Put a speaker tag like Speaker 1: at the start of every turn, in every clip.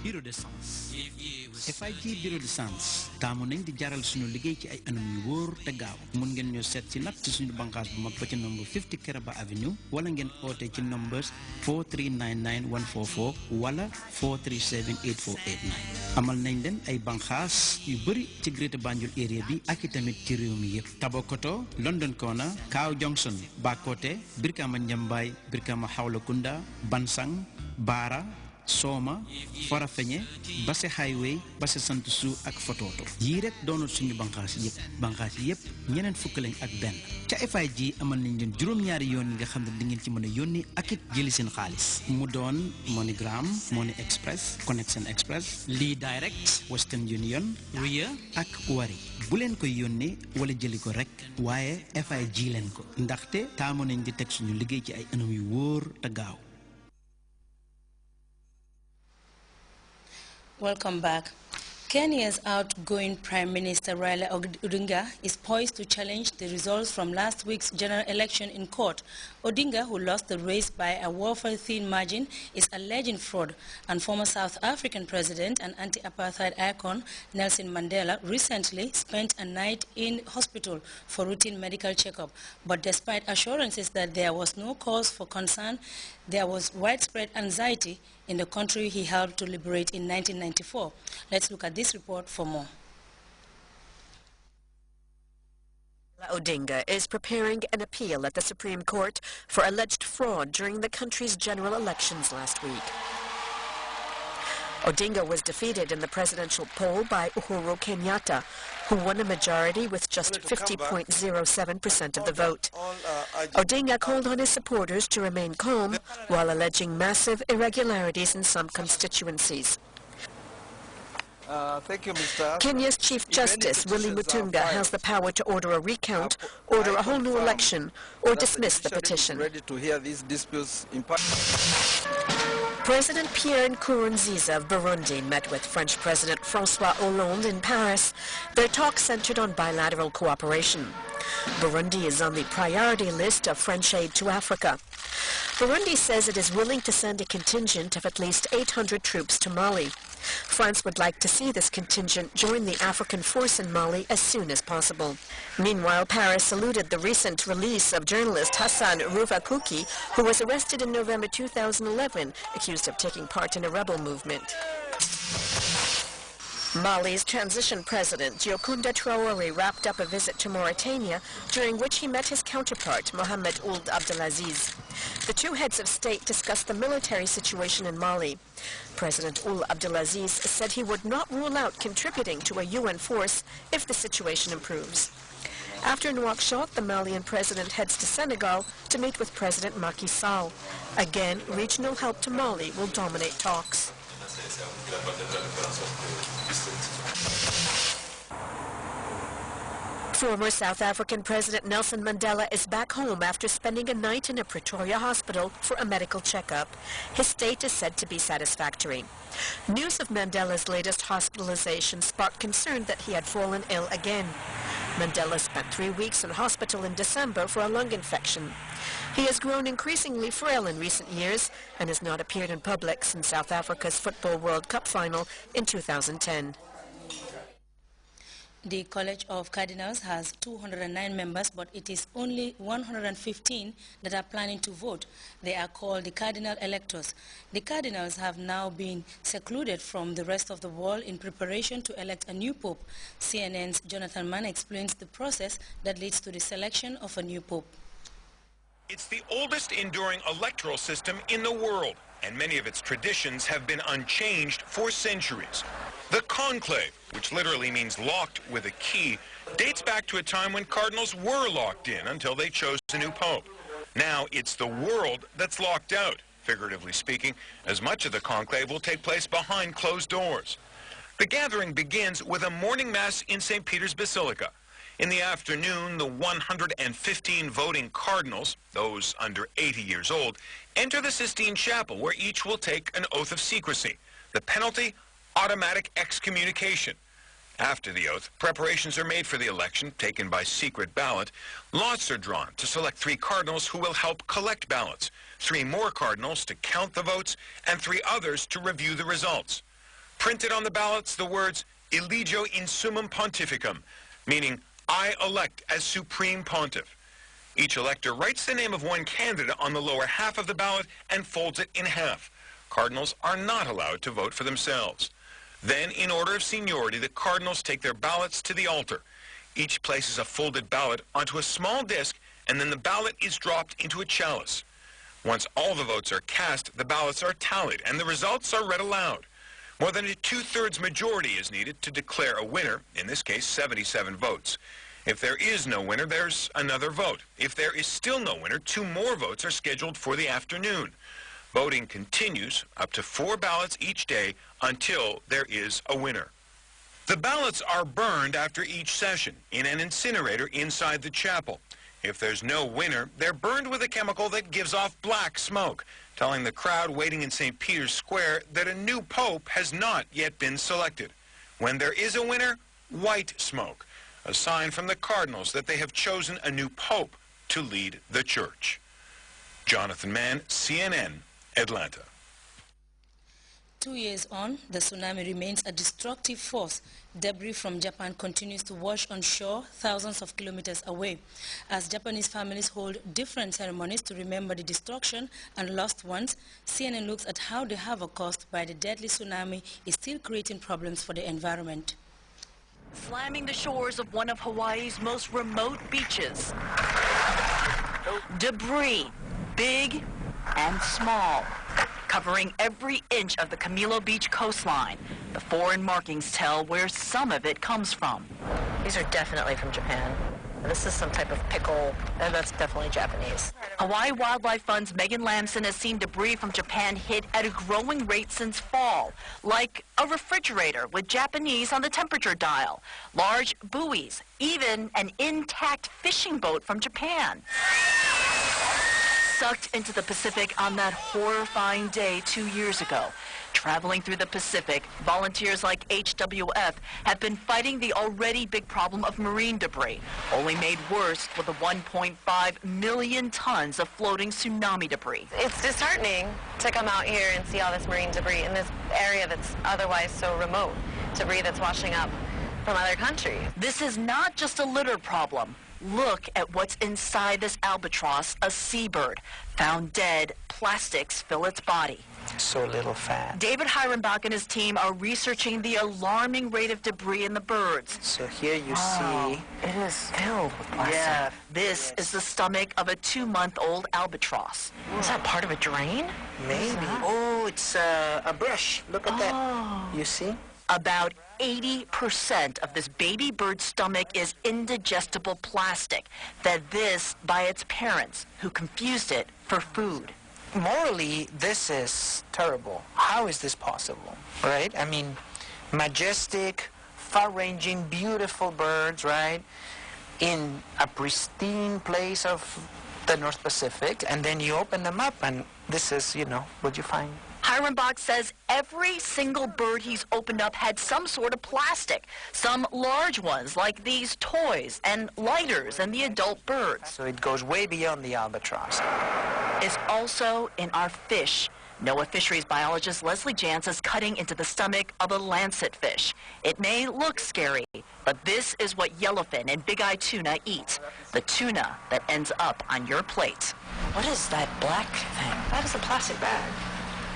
Speaker 1: bureau de sens. FIG bureau de sens taamu nañ di jaral suñu liggéey ci ay anam yu wóor te gaaw mun ngeen ñoo seet ci nag ci suñu banqaas bu mag ba ci number 50 Keraba Avenue wala ngeen oote ci numbers 4399144 wala 4378489 amal nañ leen ay banqaas yu bëri ci Greater Banjul area bi ak itamit ci réew mi yëpp Tabokoto London Corner Cow Junction Bakote Brikama Njambaay Brikama Hawlakunda Bansang Bara Soma Farafeñe Basse Highway Basse Santusu ak Fototo yii rek doonul suñu banqaas yëpp ñeneen fukk lañ ak benn ca FIG amal nañ leen juróom-ñaari yoon yi nga xam ne di ngeen ci mën a yónni ak it jëli seen xaalis mu doon MoneyGram Money Express Connection Express lii Direct Western Union Ria ak Wari bu leen koy yónnee wala jëli ko rek waaye FIG leen ko ndaxte taamu nañ di teg suñu liggéey ci ay anam yu wóor te gaaw.
Speaker 2: Welcome back. Kenya's outgoing Prime Minister Raila Odinga is poised to challenge the results from last week's general election in court. Odinga, who lost the race by a wafer-thin margin, is alleging fraud, and former South African president and anti-apartheid icon Nelson Mandela recently spent a night in hospital for routine medical checkup. But despite assurances that there was no cause for concern, there was widespread anxiety in the country he helped to liberate in 1994. Let's look at this report for more.
Speaker 3: Odinga is preparing an appeal at the Supreme Court for alleged fraud during the country's general elections last week. Odinga was defeated in the presidential poll by Uhuru Kenyatta, who won a majority with just 50.07% of the vote. Odinga called on his supporters to remain calm while alleging massive irregularities in some constituencies.
Speaker 4: Thank you, Mr.
Speaker 3: Kenya's Chief Justice, Willy Mutunga, has the power to order a recount, order a whole new election, or dismiss the petition.
Speaker 4: Ready to hear these disputes in
Speaker 3: President Pierre Nkurunziza of Burundi met with French President François Hollande in Paris. Their talks centered on bilateral cooperation. Burundi is on the priority list of French aid to Africa. Burundi says it is willing to send a contingent of at least 800 troops to Mali. France would like to see this contingent join the African force in Mali as soon as possible. Meanwhile, Paris saluted the recent release of journalist Hassan Ruvakuki, who was arrested in November 2011, accused of taking part in a rebel movement. Mali's transition president, Diokounda Traoré, wrapped up a visit to Mauritania, during which he met his counterpart, Mohamed Ould Abdelaziz. The two heads of state discussed the military situation in Mali. President Ould Abdelaziz said he would not rule out contributing to a UN force if the situation improves. After Nouakchott, the Malian president heads to Senegal to meet with President Macky Sall. Again, regional help to Mali will dominate talks. Former South African President Nelson Mandela is back home after spending a night in a Pretoria hospital for a medical checkup. His state is said to be satisfactory. News of Mandela's latest hospitalization sparked concern that he had fallen ill again. Mandela spent 3 weeks in hospital in December for a lung infection. He has grown increasingly frail in recent years and has not appeared in public since South Africa's Football World Cup final in 2010.
Speaker 2: The College of Cardinals has 209 members, but it is only 115 that are planning to vote. They are called the Cardinal Electors. The Cardinals have now been secluded from the rest of the world in preparation to elect a new pope. CNN's Jonathan Mann explains the process that leads to the selection of a new pope.
Speaker 5: It's the oldest enduring electoral system in the world, and many of its traditions have been unchanged for centuries. The conclave, which literally means locked with a key, dates back to a time when cardinals were locked in until they chose a new pope. Now it's the world that's locked out, figuratively speaking, as much of the conclave will take place behind closed doors. The gathering begins with a morning mass in St. Peter's Basilica. In the afternoon, the 115 voting cardinals, those under 80 years old, enter the Sistine Chapel, where each will take an oath of secrecy. The penalty, automatic excommunication. After the oath, preparations are made for the election, taken by secret ballot. Lots are drawn to select 3 cardinals who will help collect ballots, 3 more cardinals to count the votes, and 3 others to review the results. printed on the ballots the words Eligio in summum pontificum, meaning I elect as supreme pontiff. Each elector writes the name of one candidate on the lower half of the ballot and folds it in half. Cardinals are not allowed to vote for themselves. Then, in order of seniority, the cardinals take their ballots to the altar. Each places a folded ballot onto a small disc, and then the ballot is dropped into a chalice. Once all the votes are cast, the ballots are tallied, and the results are read aloud. More than a two-thirds majority is needed to declare a winner, in this case 77 votes. If there is no winner, there's another vote. If there is still no winner, 2 more votes are scheduled for the afternoon. Voting continues up to 4 ballots each day until there is a winner. The ballots are burned after each session in an incinerator inside the chapel. If there's no winner, they're burned with a chemical that gives off black smoke, telling the crowd waiting in St. Peter's Square that a new pope has not yet been selected. When there is a winner, white smoke, a sign from the cardinals that they have chosen a new pope to lead the church. Jonathan Mann, CNN, Atlanta.
Speaker 2: 2 years on, the tsunami remains a destructive force. Debris from Japan continues to wash on shore thousands of kilometers away. As Japanese families hold different ceremonies to remember the destruction and lost ones, CNN looks at how the havoc caused by the deadly tsunami is still creating problems for the environment.
Speaker 6: Slamming the shores of one of Hawaii's most remote beaches. Debris, big and small, covering every inch of the Camilo Beach coastline. The foreign markings tell where some of it comes from.
Speaker 3: These are definitely from Japan. This is some type of pickle, and that's definitely Japanese.
Speaker 6: Hawaii Wildlife Fund's Megan Lamson has seen debris from Japan hit at a growing rate since fall, like a refrigerator with Japanese on the temperature dial, large buoys, even an intact fishing boat from Japan. Sucked into the Pacific on that horrifying day 2 years ago. Traveling through the Pacific, volunteers like HWF have been fighting the already big problem of marine debris, only made worse with the 1.5 million tons of floating tsunami debris.
Speaker 7: It's disheartening to come out here and see all this marine debris in this area that's otherwise so remote, debris that's washing up from other countries.
Speaker 6: This is not just a litter problem. Look at what's inside this albatross, a seabird. Found dead, plastics fill its body.
Speaker 8: So little fat.
Speaker 6: David Heirenbach and his team are researching the alarming rate of debris in the birds.
Speaker 8: So here you see
Speaker 6: It is filled with plastic. Yeah, this is the stomach of a 2-month-old albatross.
Speaker 7: Is that part of a drain?
Speaker 8: maybe. Oh, it's a brush. Look at that. You see?
Speaker 6: About 80% of this baby bird's stomach is indigestible plastic, fed this by its parents, who confused it for food.
Speaker 8: Morally, this is terrible. How is this possible, right? I mean, majestic, far-ranging, beautiful birds, right, in a pristine place of the North Pacific, and then you open them up, and this is, you know, what you find.
Speaker 6: Heirenbach says every single bird he's opened up had some sort of plastic, some large ones like these toys and lighters and the adult birds.
Speaker 8: So it goes way beyond the albatross.
Speaker 6: It's also in our fish. NOAA fisheries biologist Leslie Jantz is cutting into the stomach of a lancet fish. It may look scary, but this is what yellowfin and big-eye tuna eat, the tuna that ends up on your plate.
Speaker 7: What is that black thing? That is a plastic bag.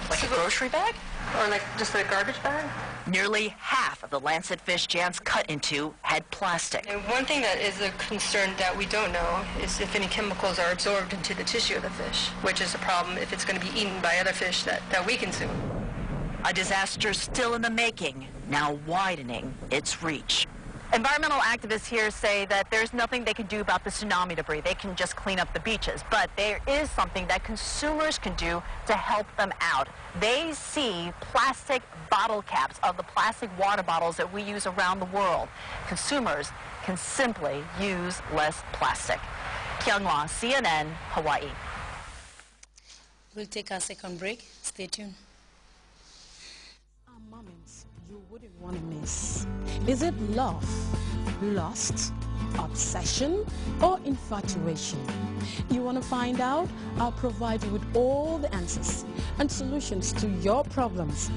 Speaker 6: Like a grocery bag?
Speaker 7: Or like just a garbage bag?
Speaker 6: Nearly half of the lancet fish Jantz cut into had plastic.
Speaker 9: And one thing that is a concern that we don't know is if any chemicals are absorbed into the tissue of the fish, which is a problem if it's going to be eaten by other fish that we consume.
Speaker 6: A disaster still in the making, now widening its reach.
Speaker 10: Environmental activists here say that there's nothing they can do about the tsunami debris. They can just clean up the beaches. But there is something that consumers can do to help them out. They see plastic bottle caps of the plastic water bottles that we use around the world. Consumers can simply use less plastic. Kyung-Hwa, CNN, Hawaii.
Speaker 2: We'll take our second break. Stay tuned.
Speaker 11: Moments you wouldn't want to miss. Is it love, lust, obsession, or infatuation? You want to find out? I'll provide you with all the answers and solutions to your problems